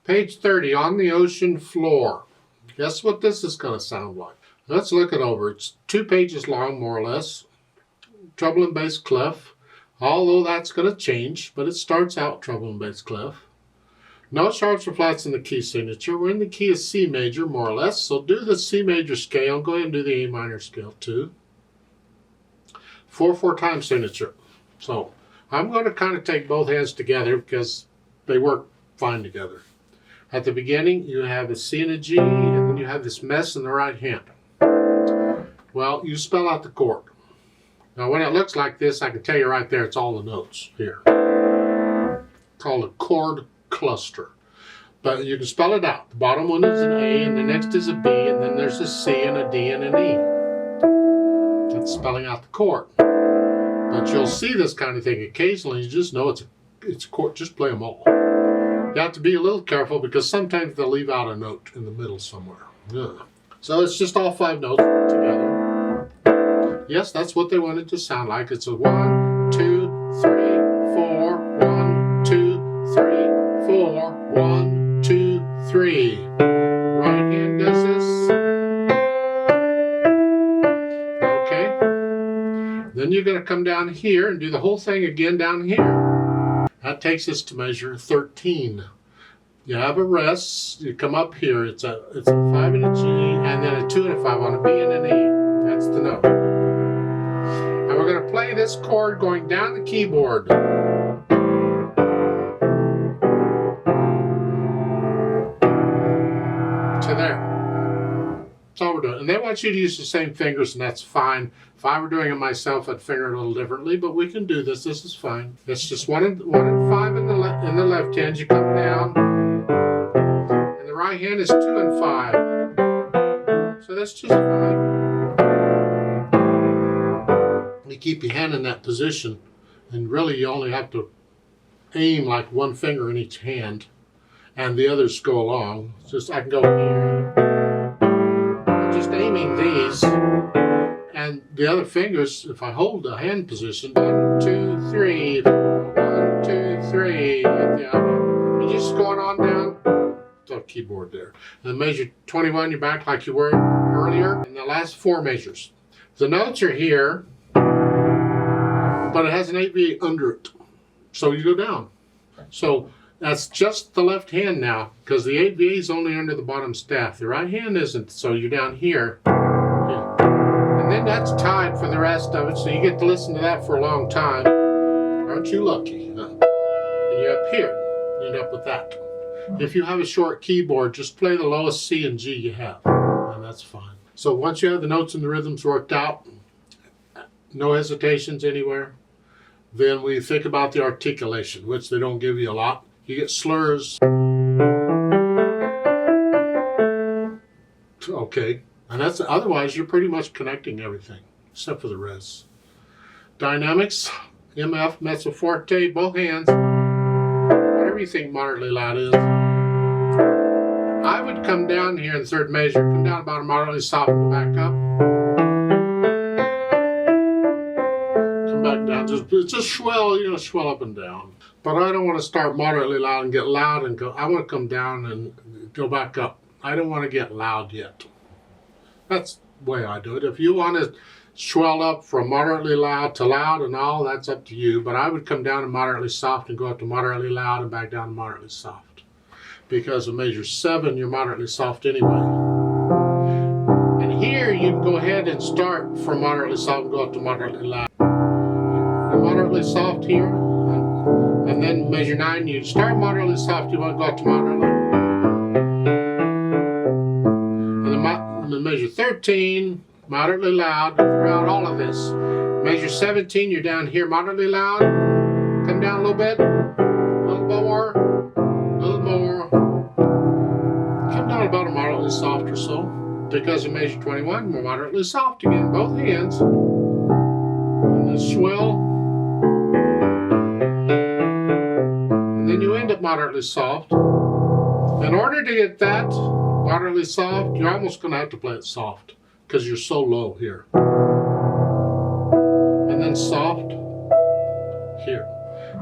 Page 30, On the Ocean Floor. Guess what this is going to sound like? Let's look it over. It's 2 pages long, more or less. Treble and bass clef, although that's going to change, but it starts out treble and bass clef. No sharps or flats in the key signature. We're in the key of C major, more or less, so do the C major scale. Go ahead and do the A minor scale too. 4/4 time signature. So I'm going to kind of take both hands together because they work fine together. At the beginning, you have a C and a G, and then you have this mess in the right hand. Well, you spell out the chord. Now, when it looks like this, I can tell you right there, it's all the notes here. Called a chord cluster. But you can spell it out. The bottom one is an A, and the next is a B, and then there's a C and a D and an E. That's spelling out the chord. But you'll see this kind of thing occasionally. You just know it's a chord. Just play them all. You have to be a little careful because sometimes they'll leave out a note in the middle somewhere. Yeah. So it's just all 5 notes together. Yes, that's what they want it to sound like. It's a 1, 2, 3, 4, 1, 2, 3, 4, 1, 2, 3. Right hand does this. Okay. Then you're going to come down here and do the whole thing again down here. That takes us to measure 13. You have a rest. You come up here. It's a 5 and a G, and then a 2 and a 5 on a B and an E. That's the note. And we're going to play this chord going down the keyboard. To there. That's all we're doing. And they want you to use the same fingers, and that's fine. If I were doing it myself, I'd finger it a little differently, but we can do this. This is fine. It's just 1 and 5 in the left hand. You come down. And the right hand is 2 and 5. So that's just fine. You keep your hand in that position, and really you only have to aim like 1 finger in each hand, and the others go along. It's just I can go here. I'm just aiming these, and the other fingers, if I hold the hand position, 1, 2, 3, 1, 2, 3. You're just going on down the keyboard there. And then measure 21, you're back like you were earlier, and the last 4 measures. The notes are here, but it has an 8/8 under it. So you go down. So that's just the left hand now, because the 8/8 is only under the bottom staff. The right hand isn't, so you're down here. Yeah. And then that's tied for the rest of it, so you get to listen to that for a long time. Aren't you lucky? Huh? And you're up here. You end up with that. If you have a short keyboard, just play the lowest C and G you have, and that's fine. So once you have the notes and the rhythms worked out, no hesitations anywhere, then we think about the articulation, which they don't give you a lot. You get slurs. Okay, and that's otherwise you're pretty much connecting everything except for the res. Dynamics, MF, mezzo forte, both hands. Whatever you think moderately loud is. I would come down here in the 3rd measure, come down about a moderately soft and back up. Back down, just swell, swell up and down. But I don't want to start moderately loud and get loud and go. I want to come down and go back up. I don't want to get loud yet. That's the way I do it. If you want to swell up from moderately loud to loud and all, that's up to you. But I would come down to moderately soft and go up to moderately loud and back down to moderately soft. Because of measure 7, you're moderately soft anyway. And here you can go ahead and start from moderately soft and go up to moderately loud. Moderately soft here, and then measure 9, you start moderately soft, you want to go up to moderately. And then measure 13, moderately loud throughout all of this. Measure 17, you're down here moderately loud, come down a little bit, a little more, come down about a moderately soft or so. Because of measure 21, we're moderately soft again, both hands. And then swell. Then you end up moderately soft. In order to get that moderately soft, you're almost going to have to play it soft because you're so low here. And then soft here.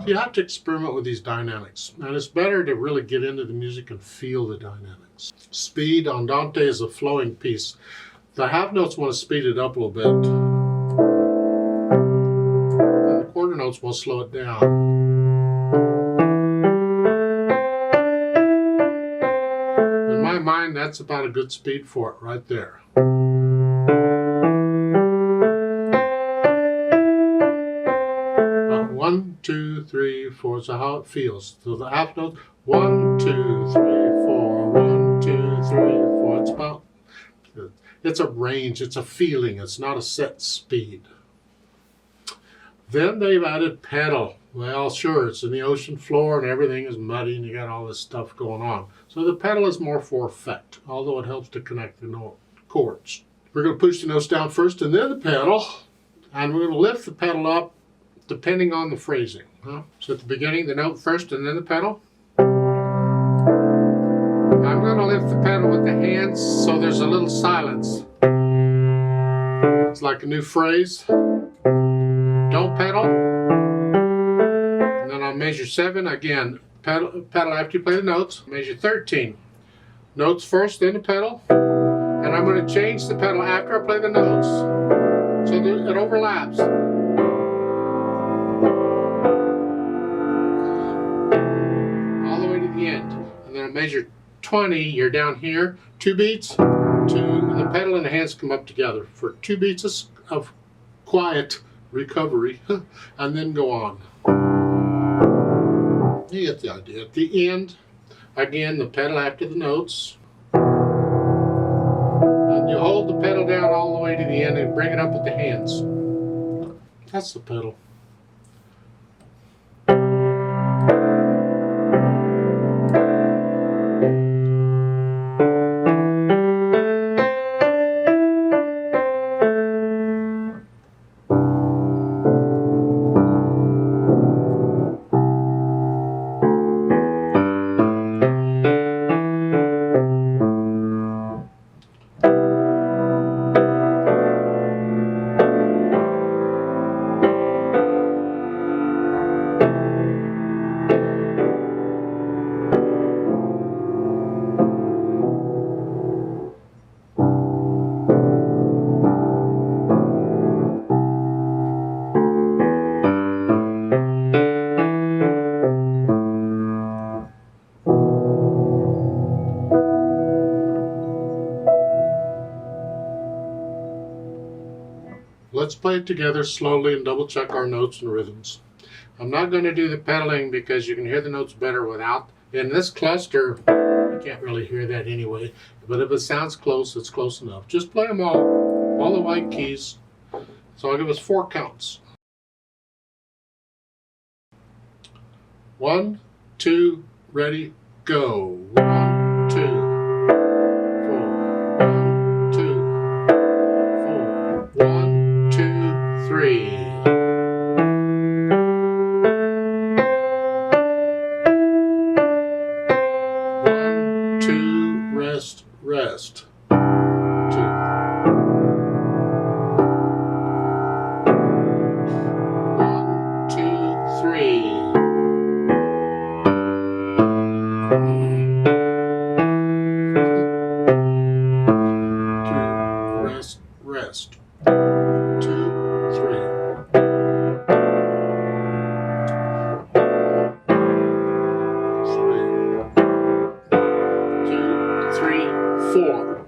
You have to experiment with these dynamics, and it's better to really get into the music and feel the dynamics. Speed, Andante is a flowing piece. The half notes want to speed it up a little bit, and the quarter notes will slow it down. In my mind, that's about a good speed for it right there. 1, 2, 3, 4. So how it feels. So the half note, 1, 2, 3, 4. 1, 2, 3, 4. It's about. It's a range. It's a feeling. It's not a set speed. Then they've added pedal. Well, sure, it's in the ocean floor and everything is muddy and you got all this stuff going on. So the pedal is more for effect, although it helps to connect the note chords. We're going to push the notes down first and then the pedal, and we're going to lift the pedal up depending on the phrasing. So at the beginning, the note first and then the pedal. I'm going to lift the pedal with the hands so there's a little silence. It's like a new phrase. Don't pedal. And then I'll measure 7. Again, pedal after you play the notes. Measure 13. Notes first, then the pedal. And I'm going to change the pedal after I play the notes so that it overlaps. All the way to the end. And then I measure 20. You're down here. 2 beats. The pedal and the hands come up together for 2 beats of quiet recovery, and then go on. You get the idea. At the end, again, the pedal after the notes. And you hold the pedal down all the way to the end and bring it up with the hands. That's the pedal. Let's play it together slowly and double check our notes and rhythms. I'm not going to do the pedaling because you can hear the notes better without. In this cluster, you can't really hear that anyway, but if it sounds close, it's close enough. Just play them all the white keys. So I'll give us 4 counts. 1, 2, ready, go. 1, 2, 4. 1, 2, 4. 1, 2, 3. 1, 2, rest, rest. 2. 1, 2, 3. 2, rest, rest. 2, 3. 4.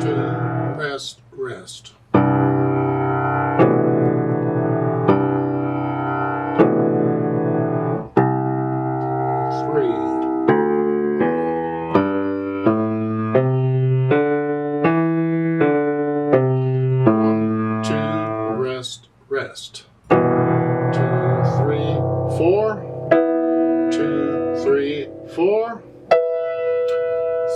2, rest, rest. 3. 1, 2, rest, rest. 2, 3, 4. 2, 3, 4.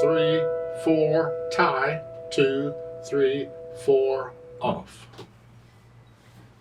3, 4, tie. 2, 3, 4, off.